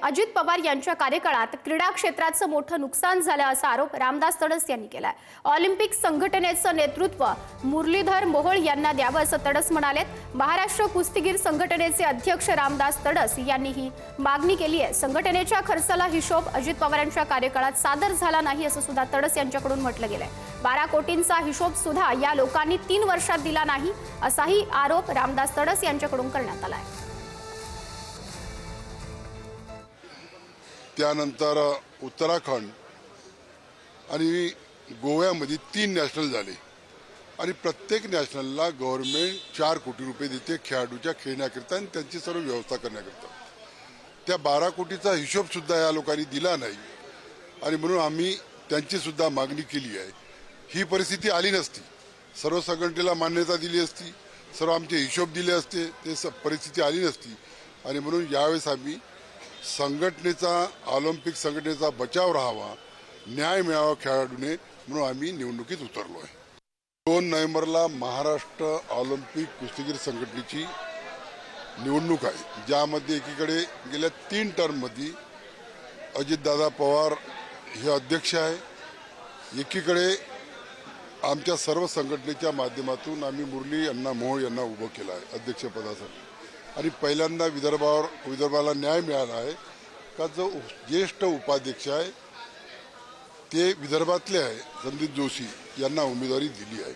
अजित पवार यांच्या कार्यकाळात क्रीडा क्षेत्राचं मोठं नुकसान झालं असा आरोप रामदास तडस यांनी केलाय। ऑलिम्पिक संघटनेचं नेतृत्व मुरलीधर मोहोळ यांना द्यावं असं तडस म्हणाले। महाराष्ट्र कुस्तीगीर संघटनेचे अध्यक्ष रामदास तडस यांनी ही मागणी केली आहे। संघटनेच्या खर्चाला हिशोब अजित पवारांच्या कार्यकाळात सादर झाला नाही असं सुद्धा तडस यांच्याकडून म्हटलं गेलंय। 12 कोटींचा हिशोब सुद्धा या लोकांनी 3 वर्षात दिला नाही असाही आरोप रामदास तडस यांच्याकडून करण्यात आलाय। त्यानंतर उत्तराखंड आणि गोव्यामध्ये 3 नॅशनल झाले आणि प्रत्येक नॅशनलला गव्हर्नमेंट 4 कोटी रुपये देते खेळाडूच्या खेळण्याकरिता आणि त्यांची सर्व व्यवस्था करण्याकरिता। त्या 12 कोटीचा हिशोब सुद्धा या लोकांनी दिला नाही आणि म्हणून आम्ही त्यांची सुद्धा मागणी केली आहे। ही परिस्थिती आली नसती, सर्व संघटनेला मान्यता दिली असती, सर्व आमचे हिशोब दिले असते, ते परिस्थिती आली नसती आणि म्हणून यावेळेस आम्ही संघटनेचा ऑलिम्पिक संघटनेचा बचाव राहावा, न्याय मिळावा खेळाडूने, म्हणून आम्ही निवडणुकीत उतरलो आहे। 2 नोव्हेंबरला महाराष्ट्र ऑलिम्पिक कुस्तीगीर संघटनेची निवडणूक आहे, ज्यामध्ये एकीकडे गेल्या 3 टर्ममध्ये अजितदादा पवार हे अध्यक्ष आहे, एकीकडे आमच्या सर्व संघटनेच्या माध्यमातून आम्ही मुरली अण्णा मोहोळ यांना उभं केलं आहे अध्यक्षपदासाठी आणि पहिल्यांदा विदर्भाला न्याय मिळाला आहे का जो ज्येष्ठ उपाध्यक्ष आहे ते विदर्भातले आहे संदीप जोशी यांना उमेदवारी दिली आहे।